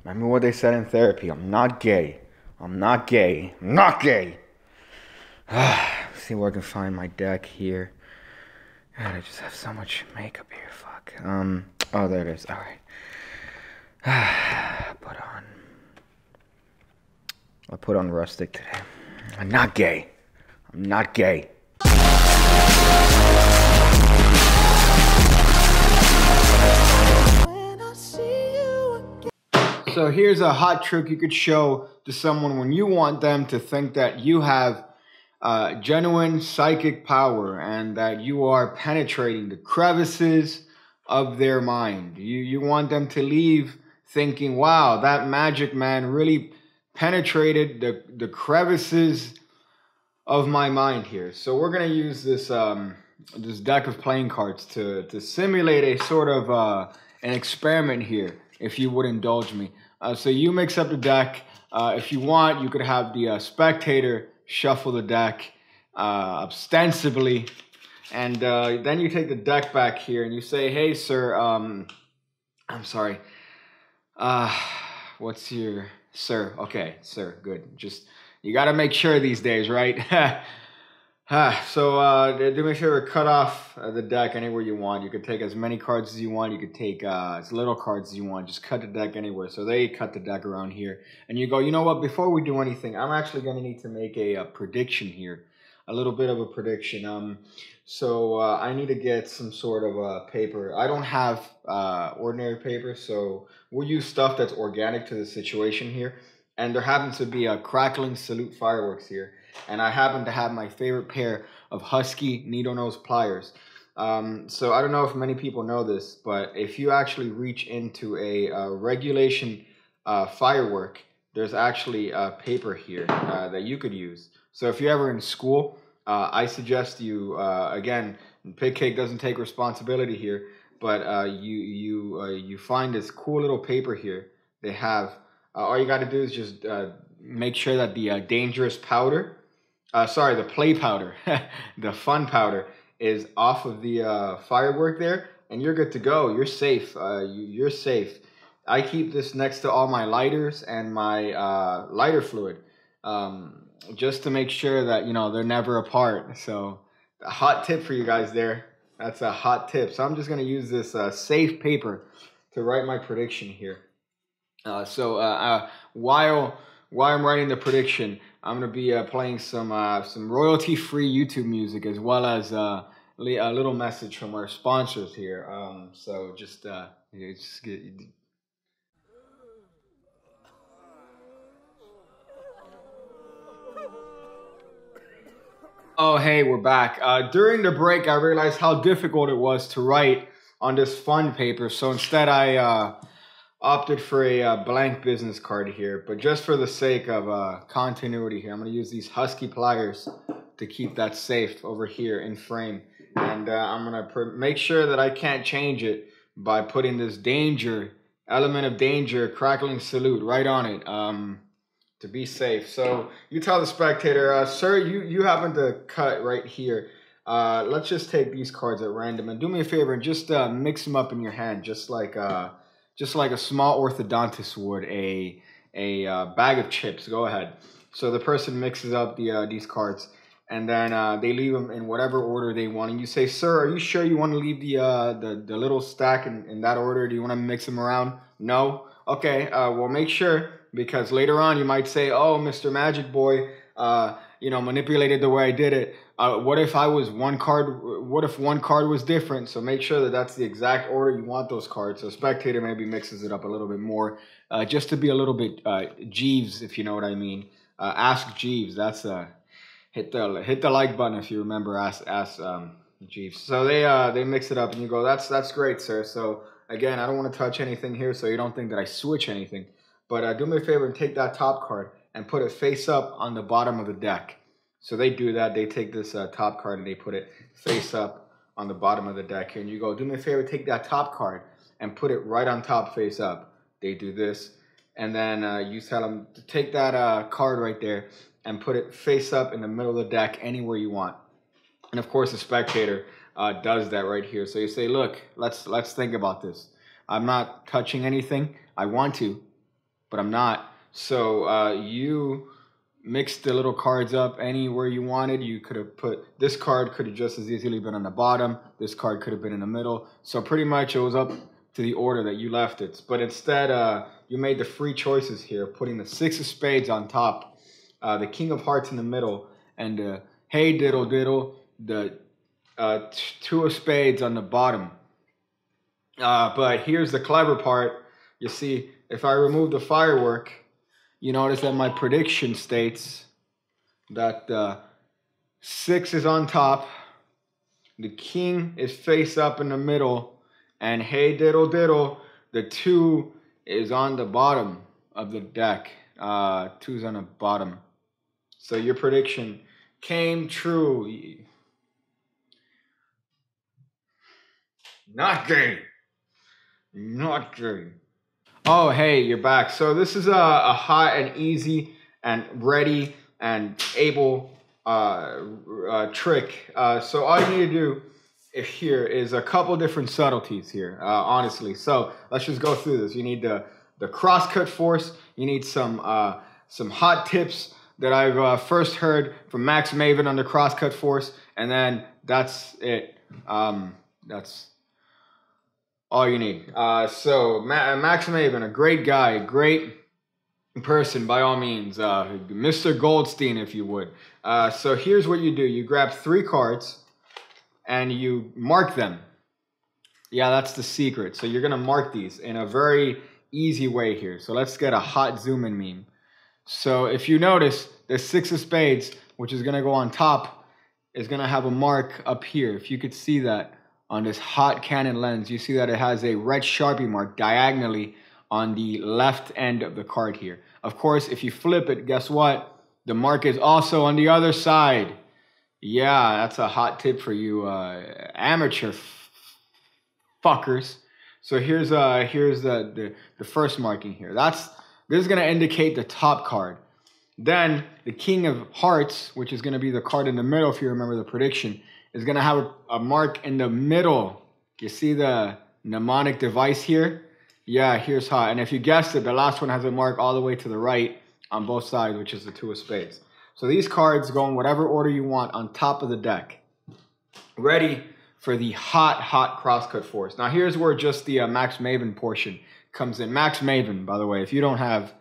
Remember what they said in therapy, I'm not gay. I'm not gay. I'm not gay. See where I can find my deck here. God, I just have so much makeup here, fuck. Oh, there it is, alright. I'll put on rustic today. I'm not gay. I'm not gay. So here's a hot trick you could show to someone when you want them to think that you have genuine psychic power and that you are penetrating the crevices of their mind. You want them to leave thinking, wow, that magic man really penetrated the crevices of my mind here. So we're gonna use this this deck of playing cards to simulate a sort of an experiment here, if you would indulge me. So you mix up the deck. If you want, you could have the spectator shuffle the deck ostensibly, and then you take the deck back here and you say, hey sir, I'm sorry, what's your, sir, okay, sir, good, just, you gotta make sure these days, right? So do me a favor, cut off the deck anywhere you want. You could take as many cards as you want. You could take as little cards as you want. Just cut the deck anywhere. So they cut the deck around here. And you go, you know what, before we do anything, I'm actually going to need to make a prediction here. A little bit of a prediction. So I need to get some sort of paper. I don't have ordinary paper, so we'll use stuff that's organic to the situation here. And there happens to be a crackling salute fireworks here. And I happen to have my favorite pair of Husky needle nose pliers. So I don't know if many people know this, but if you actually reach into a regulation firework, there's actually paper here that you could use. So if you're ever in school, I suggest you, again, Pig Cake doesn't take responsibility here, but you find this cool little paper here. They have, all you got to do is just make sure that the dangerous powder, sorry, the play powder, the fun powder is off of the firework there, and you're good to go. You're safe. You're safe. I keep this next to all my lighters and my lighter fluid, just to make sure that, you know, they're never apart. So a hot tip for you guys there. That's a hot tip. So I'm just going to use this safe paper to write my prediction here. While I'm writing the prediction, I'm going to be playing some royalty-free YouTube music, as well as a little message from our sponsors here. So just get... Oh, hey, we're back. During the break, I realized how difficult it was to write on this fun paper. So instead, I opted for a blank business card here. But just for the sake of continuity here, I'm going to use these Husky pliers to keep that safe over here in frame. And I'm going to make sure that I can't change it by putting this danger, element of danger, crackling salute right on it. To be safe. So you tell the spectator, sir, you happen to cut right here. Let's just take these cards at random, and do me a favor and just mix them up in your hand, just like a small orthodontist would a bag of chips. Go ahead. So the person mixes up these cards, and then they leave them in whatever order they want. And you say, sir, are you sure you want to leave the little stack in that order? Do you want to mix them around? No? Okay, well, make sure, because later on you might say, oh, Mr. Magic Boy, you know, manipulated the way I did it. What if one card was different? So make sure that that's the exact order you want those cards. So spectator maybe mixes it up a little bit more, just to be a little bit Jeeves, if you know what I mean. Ask Jeeves. That's hit the like button if you remember. Ask Jeeves. So they mix it up, and you go, that's great, sir. So again, I don't want to touch anything here, so you don't think that I switch anything. But do me a favor and take that top card and put it face up on the bottom of the deck. So they do that. They take this top card and they put it face up on the bottom of the deck here. And you go, do me a favor, take that top card and put it right on top face up. They do this. And then you tell them to take that card right there and put it face up in the middle of the deck anywhere you want. And of course, the spectator does that right here. So you say, look, let's think about this. I'm not touching anything. I want to. but I'm not. So you mix the little cards up anywhere you wanted. You could have put, this card could have just as easily been on the bottom. This card could have been in the middle. So pretty much it was up to the order that you left it. But instead, you made the free choices here, putting the 6 of spades on top, the king of hearts in the middle, and the hey diddle diddle, the 2 of spades on the bottom. But here's the clever part. You see, if I remove the firework, you notice that my prediction states that the 6 is on top, the king is face up in the middle, and hey diddle diddle, the 2 is on the bottom of the deck. 2's on the bottom. So your prediction came true. Not gay. Not gay. Oh, hey, you're back. So this is a hot and easy and ready and able trick. So all you need to do here is a couple different subtleties here, honestly. So let's just go through this. You need the crosscut force. You need some hot tips that I've first heard from Max Maven on the crosscut force, and then that's it. That's all you need. So Max Maven, a great guy, great person by all means, Mr. Goldstein, if you would. So here's what you do. You grab 3 cards and you mark them. Yeah, that's the secret. So you're gonna mark these in a very easy way here. So let's get a hot zoom in meme. So if you notice, the 6 of spades, which is gonna go on top, is gonna have a mark up here. If you could see that on this hot Canon lens, you see that it has a red Sharpie mark diagonally on the left end of the card here. Of course, if you flip it, guess what? The mark is also on the other side. Yeah, that's a hot tip for you amateur fuckers. So here's the first marking here. This is gonna indicate the top card. Then the king of hearts, which is gonna be the card in the middle, if you remember the prediction, is going to have a mark in the middle. You see the mnemonic device here? Yeah, here's hot. And if you guessed it, the last one has a mark all the way to the right on both sides, which is the 2 of spades. So these cards go in whatever order you want on top of the deck, ready for the hot crosscut force. Now here's where just the Max Maven portion comes in. Max Maven, by the way, if you don't have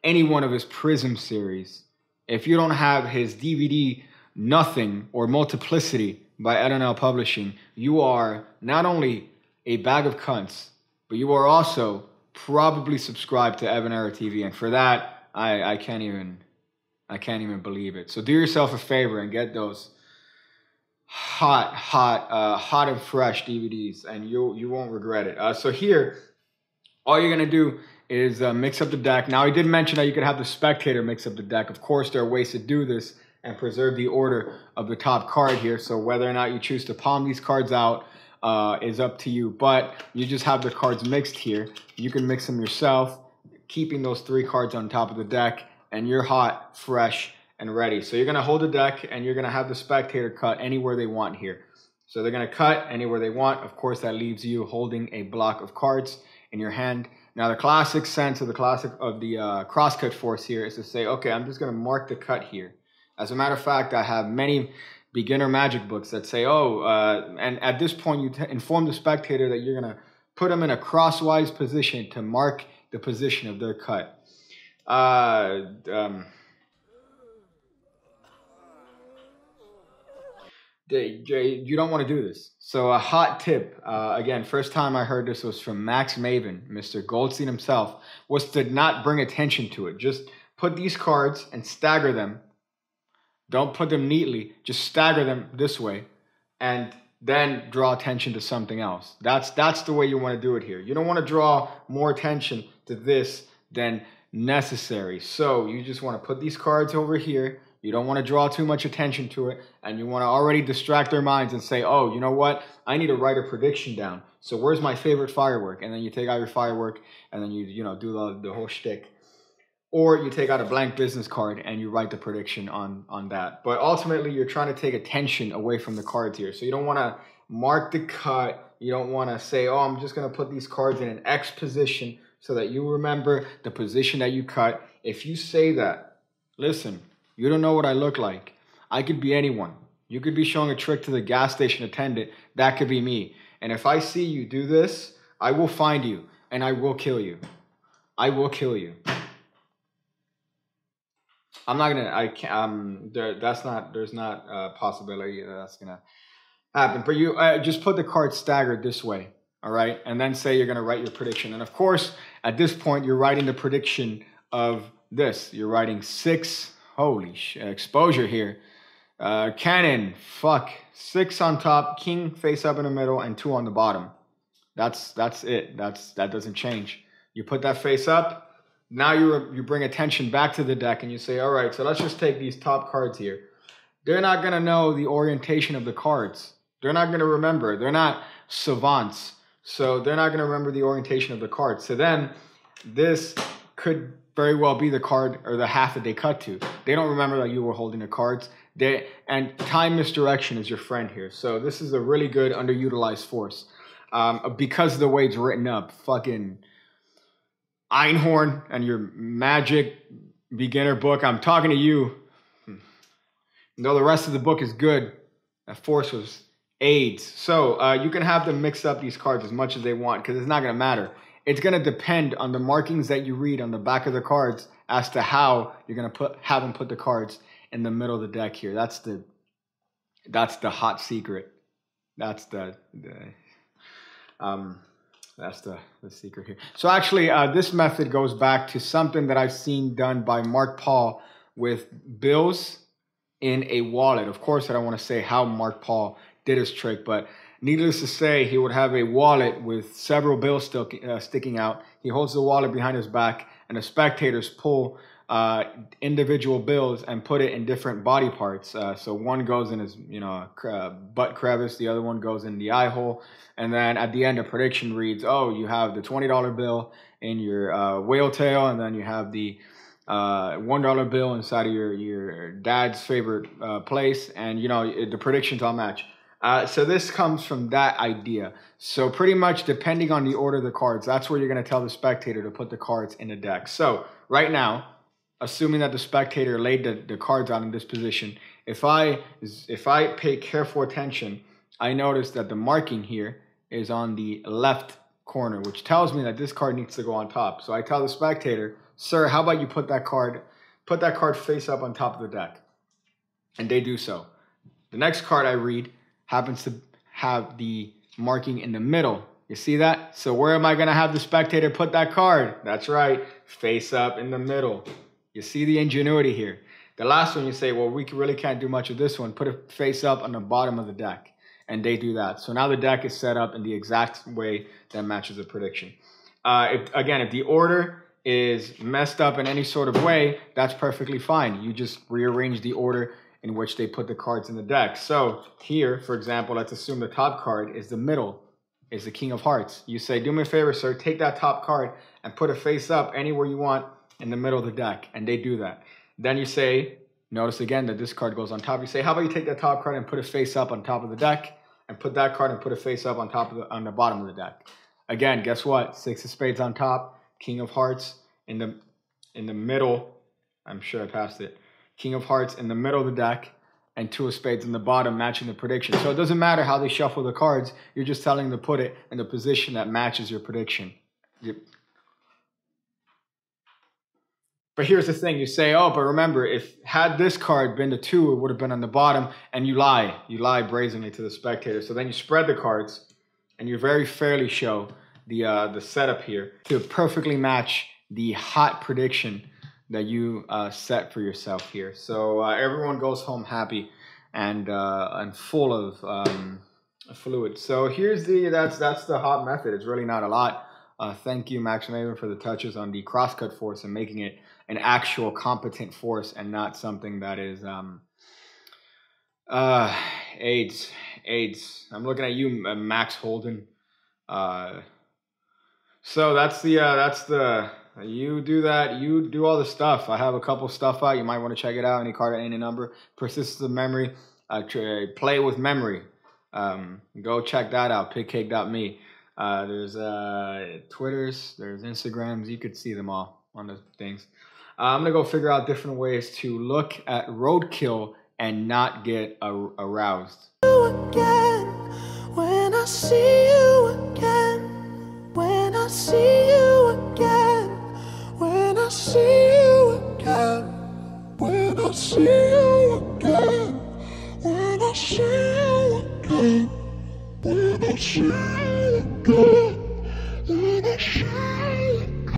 any one of his Prism series, if you don't have his DVD Nothing or Multiplicity by L Publishing, you are not only a bag of cunts, but you are also probably subscribed to Evan Era TV, and for that, I can't even believe it. So do yourself a favor and get those hot and fresh DVDs, and you won't regret it. So here, all you're gonna do is mix up the deck. Now I did mention that you could have the spectator mix up the deck. Of course, there are ways to do this and preserve the order of the top card here. So whether or not you choose to palm these cards out is up to you. But you just have the cards mixed here. You can mix them yourself, keeping those 3 cards on top of the deck, and you're hot, fresh, and ready. So you're gonna hold the deck and you're gonna have the spectator cut anywhere they want here. So they're gonna cut anywhere they want. Of course, that leaves you holding a block of cards in your hand. Now the classic sense of the crosscut force here is to say, okay, I'm just gonna mark the cut here. As a matter of fact, I have many beginner magic books that say, and at this point you inform the spectator that you're going to put them in a crosswise position to mark the position of their cut. You don't want to do this. So a hot tip, again, first time I heard this was from Max Maven, Mr. Goldstein himself, was to not bring attention to it. Just put these cards and stagger them. Don't put them neatly, just stagger them this way, and then draw attention to something else. That's the way you want to do it here. You don't want to draw more attention to this than necessary. So you just want to put these cards over here. You don't want to draw too much attention to it, and you want to already distract their minds and say, oh, you know what? I need to write a prediction down. So where's my favorite firework? And then you take out your firework, and then you do the whole shtick. Or you take out a blank business card and you write the prediction on that. But ultimately, you're trying to take attention away from the cards here. So you don't want to mark the cut. You don't want to say, oh, I'm just going to put these cards in an X position so that you remember the position that you cut. If you say that, listen, you don't know what I look like. I could be anyone. You could be showing a trick to the gas station attendant. That could be me. And if I see you do this, I will find you and I will kill you. I will kill you. I'm not gonna. I can't. There's not a possibility that's gonna happen. But you just put the cards staggered this way, all right, and then say you're gonna write your prediction. And of course, at this point, you're writing the prediction of this. You're writing 6. Holy exposure here. Cannon. Fuck. 6 on top. King face up in the middle, and 2 on the bottom. That's it. That doesn't change. You put that face up. Now you bring attention back to the deck and you say, all right, so let's just take these top cards here. They're not going to know the orientation of the cards. They're not going to remember. They're not savants. So they're not going to remember the orientation of the cards. So then this could very well be the card or the half that they cut to. They don't remember that you were holding the cards. And time misdirection is your friend here. So this is a really good underutilized force. Because of the way it's written up, fucking Einhorn and your magic beginner book. I'm talking to you. Though the rest of the book is good, that force was AIDS. So you can have them mix up these cards as much as they want because it's not going to matter. It's going to depend on the markings that you read on the back of the cards as to how you're going to have them put the cards in the middle of the deck here. That's the hot secret. That's the secret here. So actually, this method goes back to something that I've seen done by Mark Paul with bills in a wallet. Of course, I don't want to say how Mark Paul did his trick, but needless to say, he would have a wallet with several bills still sticking out. He holds the wallet behind his back, and the spectators pull individual bills and put it in different body parts. So one goes in his, butt crevice, the other one goes in the eye hole, and then at the end, a prediction reads, "Oh, you have the $20 bill in your whale tail, and then you have the $1 bill inside of your dad's favorite place, and the predictions all match." So this comes from that idea. So pretty much depending on the order of the cards, that's where you're going to tell the spectator to put the cards in the deck. So right now, assuming that the spectator laid the cards out in this position, if I pay careful attention, I notice that the marking here is on the left corner, which tells me that this card needs to go on top. So I tell the spectator, "Sir, how about you put that card face up on top of the deck?" And they do so. The next card I read happens to have the marking in the middle. You see that? So where am I going to have the spectator put that card? That's right, face up in the middle. You see the ingenuity here. The last one you say, well, we really can't do much of this one. Put it face up on the bottom of the deck. And they do that. So now the deck is set up in the exact way that matches the prediction. If the order is messed up in any sort of way, that's perfectly fine. You just rearrange the order in which they put the cards in the deck. So here, for example, let's assume the top card is the middle, is the King of Hearts. You say, "Do me a favor, sir, take that top card and put it face up anywhere you want in the middle of the deck." And they do that. Then you say, notice again that this card goes on top. You say, "How about you take that top card and put it face up on top of the deck, and put that card and put it face up on the bottom of the deck." Again, guess what? 6 of spades on top, King of Hearts in the middle. I'm sure I passed it. King of Hearts in the middle of the deck, and 2 of spades in the bottom, matching the prediction. So it doesn't matter how they shuffle the cards. You're just telling them to put it in the position that matches your prediction. But here's the thing. You say, "Oh, but remember, had this card been the 2, it would have been on the bottom," and you lie. You lie brazenly to the spectator. So then you spread the cards, and you very fairly show the setup here to perfectly match the hot prediction that you set for yourself here. So everyone goes home happy and full of fluid. So here's that's the hot method. It's really not a lot. Thank you, Max Maven, for the touches on the crosscut force and making it an actual competent force and not something that is AIDS. I'm looking at you, Max Holden. So that's the you do that. You do all the stuff. I have a couple stuff out. You might want to check it out. Any card, any number. Persistence of memory. Play with memory. Go check that out. Pigcake.me. There's Twitters, there's Instagrams. You could see them all on the things. I'm gonna go figure out different ways to look at roadkill and not get aroused. Again, when I see you again, when I see you again, when I see you again, when I see you again, when I see you again, when I see you again, when I see you again.